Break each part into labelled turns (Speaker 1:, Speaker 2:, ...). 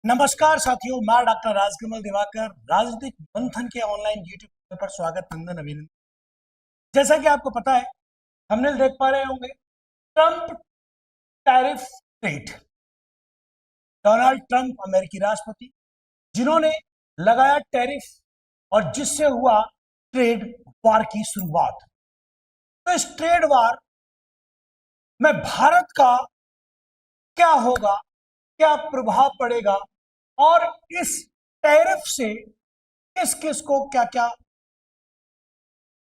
Speaker 1: नमस्कार साथियों, मैं डॉक्टर राजकमल दिवाकर राजनीतिक मंथन के ऑनलाइन यूट्यूब पर स्वागत नंदन अभिनंदन। जैसा कि आपको पता है, हमने देख पा रहे होंगे Trump tariff rate. Donald Trump अमेरिकी राष्ट्रपति जिन्होंने लगाया टैरिफ और जिससे हुआ ट्रेड वार की शुरुआत। तो इस ट्रेड वार में भारत का क्या होगा, क्या प्रभाव पड़ेगा और इस टैरिफ से किस किस को क्या क्या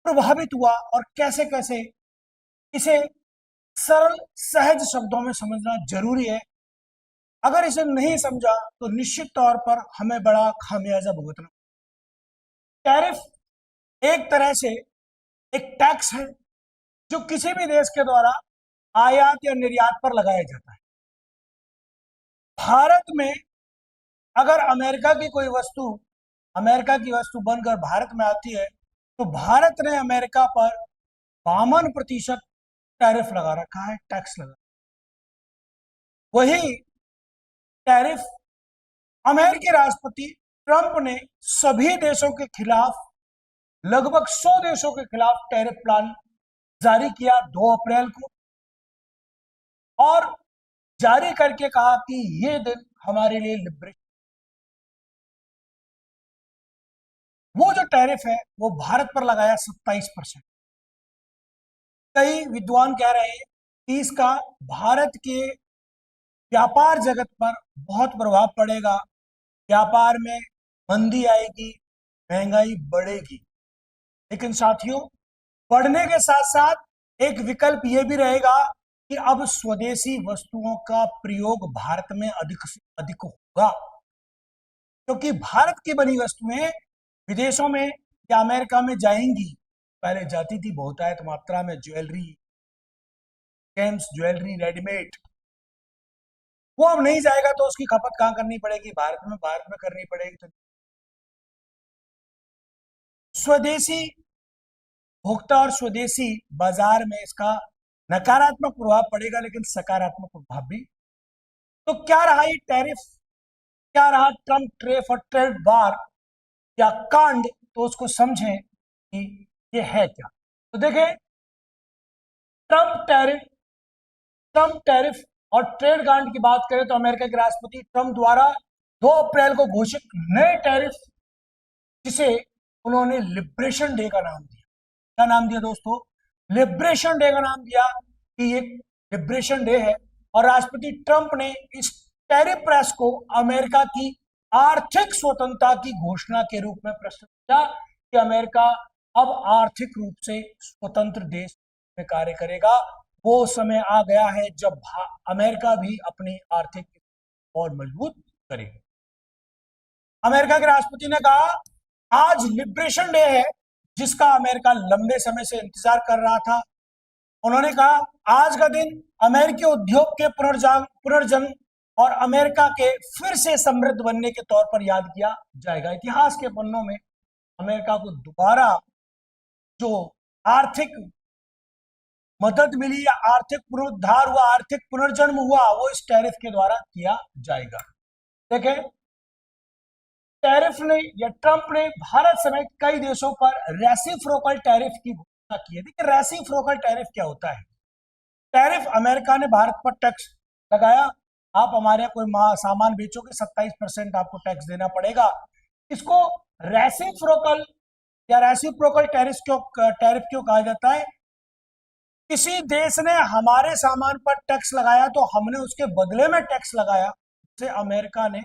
Speaker 1: प्रभावित हुआ और कैसे कैसे, इसे सरल सहज शब्दों में समझना जरूरी है। अगर इसे नहीं समझा तो निश्चित तौर पर हमें बड़ा खामियाजा भुगतना। टैरिफ एक तरह से एक टैक्स है जो किसी भी देश के द्वारा आयात या निर्यात पर लगाया जाता है। भारत में अगर अमेरिका की वस्तु बनकर भारत में आती है तो भारत ने अमेरिका पर 52% टैरिफ लगा रखा है, टैक्स लगा। वही टैरिफ अमेरिकी राष्ट्रपति ट्रंप ने सभी देशों के खिलाफ, लगभग 100 देशों के खिलाफ टैरिफ प्लान जारी किया 2 अप्रैल को, और जारी करके कहा कि ये दिन हमारे लिए लिबरेशन। वो जो टैरिफ है वो भारत पर लगाया 27%। कई विद्वान कह रहे हैं कि इसका भारत के व्यापार जगत पर बहुत प्रभाव पड़ेगा। व्यापार में मंदी आएगी, महंगाई बढ़ेगी। लेकिन साथियों, बढ़ने के साथ साथ एक विकल्प यह भी रहेगा कि अब स्वदेशी वस्तुओं का प्रयोग भारत में अधिक से अधिक होगा, क्योंकि भारत की बनी वस्तुएं विदेशों में या अमेरिका में जाएंगी। पहले जाती थी बहुतायत मात्रा में, ज्वेलरी, गेम्स, ज्वेलरी, रेडीमेड। वो अब नहीं जाएगा तो उसकी खपत कहां करनी पड़ेगी? भारत में करनी पड़ेगी। तो स्वदेशी भोक्ता और स्वदेशी बाजार में इसका नकारात्मक प्रभाव पड़ेगा, लेकिन सकारात्मक प्रभाव भी। तो क्या रहा ये टैरिफ, क्या रहा ट्रम्प ट्रेफ और ट्रेड वार या कांड, तो उसको समझें कि ये है क्या। तो देखें, ट्रम्प टैरिफ और ट्रेड कांड की बात करें तो अमेरिका के राष्ट्रपति ट्रम्प द्वारा 2 अप्रैल को घोषित नए टैरिफ, जिसे उन्होंने लिबरेशन डे का नाम दिया। क्या नाम दिया दोस्तों? लिबरेशन डे का नाम दिया कि ये लिबरेशन डे है। और राष्ट्रपति ट्रंप ने इस टैरिफ प्रेस को अमेरिका की आर्थिक स्वतंत्रता की घोषणा के रूप में प्रस्तुत किया कि अमेरिका अब आर्थिक रूप से स्वतंत्र देश में कार्य करेगा। वो समय आ गया है जब अमेरिका भी अपनी आर्थिक और मजबूत करेगा। अमेरिका के राष्ट्रपति ने कहा, आज लिबरेशन डे है जिसका अमेरिका लंबे समय से इंतजार कर रहा था। उन्होंने कहा, आज का दिन अमेरिकी उद्योग के पुनर्जन्म और अमेरिका के फिर से समृद्ध बनने के तौर पर याद किया जाएगा। इतिहास के पन्नों में अमेरिका को दोबारा जो आर्थिक मदद मिली या आर्थिक पुनरुद्धार हुआ, आर्थिक पुनर्जन्म हुआ, वो इस टैरिफ के द्वारा किया जाएगा। देखें, टैरिफ ने या ट्रंप ने भारत समेत कई देशों पर रेसिप्रोकल टैरिफ की घोषणा की है। देखिए, रेसिप्रोकल टैरिफ क्या होता है? टैरिफ, अमेरिका ने भारत पर टैक्स लगाया। आप हमारे यहाँ कोई सामान बेचोगे, 27% आपको टैक्स देना पड़ेगा। इसको रेसिप्रोकल या रेसिप्रोकल टैरिफ क्यों कहा जाता है? किसी देश ने हमारे सामान पर टैक्स लगाया तो हमने उसके बदले में टैक्स लगाया। जैसे अमेरिका ने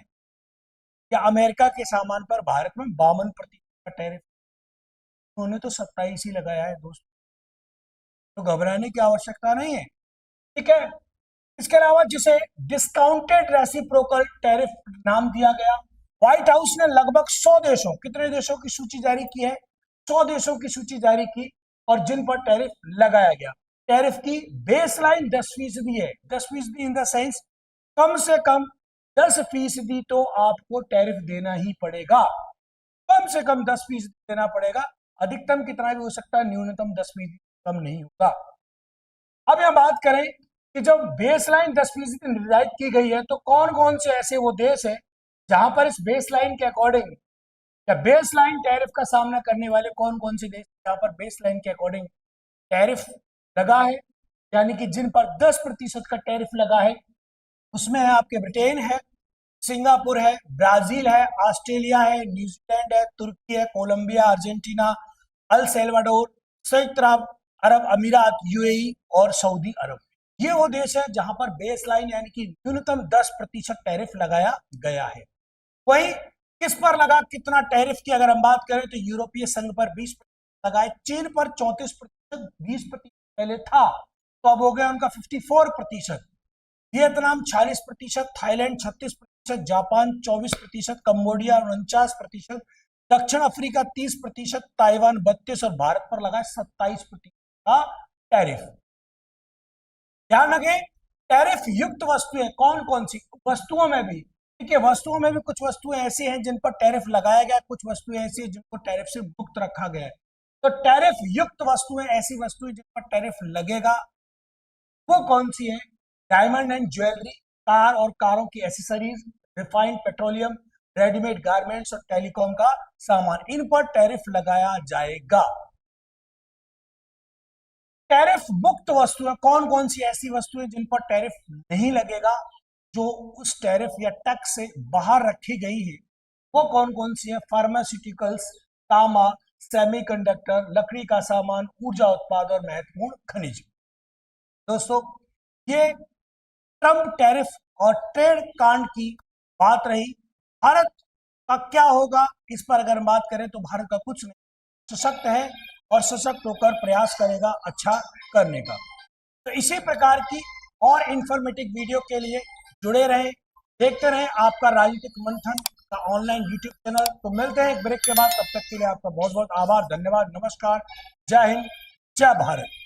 Speaker 1: या अमेरिका के सामान पर भारत में 52% का टैरिफ, उन्होंने तो 27 ही लगाया है दोस्तों। तो घबराने की आवश्यकता नहीं है, ठीक है। इसके अलावा जिसे डिस्काउंटेड रेसिप्रोकल टैरिफ नाम दिया गया, व्हाइट हाउस ने लगभग 100 देशों, कितने देशों की सूची जारी की है? 100 देशों की सूची जारी की, और जिन पर टैरिफ लगाया गया। टैरिफ की बेसलाइन 10% है। 10% इन द सेंस कम से कम 10% तो आपको टैरिफ देना ही पड़ेगा। कम से कम 10% देना पड़ेगा। अधिकतम कितना भी हो सकता है, न्यूनतम 10% कम नहीं होगा। अब यह बात करें कि जब बेसलाइन 10% निर्धारित की गई है तो कौन कौन से ऐसे वो देश है जहां पर इस बेस लाइन के अकॉर्डिंग या बेस लाइन टैरिफ का सामना करने वाले कौन कौन से देश जहां पर बेस लाइन के अकॉर्डिंग टैरिफ लगा है, यानी कि जिन पर 10% का टैरिफ लगा है, उसमें है आपके ब्रिटेन है, सिंगापुर है, ब्राजील है, ऑस्ट्रेलिया है, न्यूजीलैंड है, तुर्की है, कोलंबिया, अर्जेंटीना, अल सल्वाडोर, संयुक्त अरब अमीरात यूएई और सऊदी अरब। ये वो देश है जहां पर बेस लाइन यानी कि न्यूनतम 10% टैरिफ लगाया गया है। वही किस पर लगा, कितना टैरिफ की अगर हम बात करें तो यूरोपीय संघ पर 20% लगाए, चीन पर 34%, 20% पहले था तो अब हो गया उनका 54%, वियतनाम 40%, थाईलैंड 36%, जापान 24%, कंबोडिया 49%, दक्षिण अफ्रीका 30%, ताइवान 32% और भारत पर लगा 27% का टैरिफ। ध्यान रखें, टैरिफ युक्त वस्तुएं कौन कौन सी, वस्तुओं में भी, ठीक है, वस्तुओं में भी कुछ वस्तुएं ऐसी हैं जिन पर टैरिफ लगाया गया, कुछ वस्तुएं ऐसी हैं जिनको टैरिफ से मुक्त रखा गया है। तो टैरिफ युक्त वस्तुएं ऐसी वस्तुएं जिन पर टैरिफ लगेगा वो कौन सी है? डायमंड एंड ज्वेलरी, कार और कारों की accessories, refined petroleum, readymade garments और टेलीकॉम का सामान, इन पर टैरिफ लगाया जाएगा। टैरिफ मुक्त वस्तुएं कौन कौन सी ऐसी वस्तुएं जिन पर टैरिफ नहीं लगेगा, जो उस टैरिफ या टैक्स से बाहर रखी गई है, वो कौन कौन सी है? फार्मास्यूटिकल्स, तांबा, सेमीकंडक्टर, लकड़ी का सामान, ऊर्जा उत्पाद और महत्वपूर्ण खनिज। दोस्तों, ये ट्रम्प टैरिफ और ट्रेड कांड की बात रही। भारत का क्या होगा इस पर अगर हम बात करें तो भारत का कुछ नहीं, सशक्त है और सशक्त होकर प्रयास करेगा अच्छा करने का। तो इसी प्रकार की और इंफॉर्मेटिव वीडियो के लिए जुड़े रहें, देखते रहें आपका राजनीतिक मंथन का ऑनलाइन यूट्यूब चैनल। तो मिलते हैं एक ब्रेक के बाद, तब तक के लिए आपका बहुत बहुत आभार, धन्यवाद, नमस्कार, जय हिंद, जय भारत।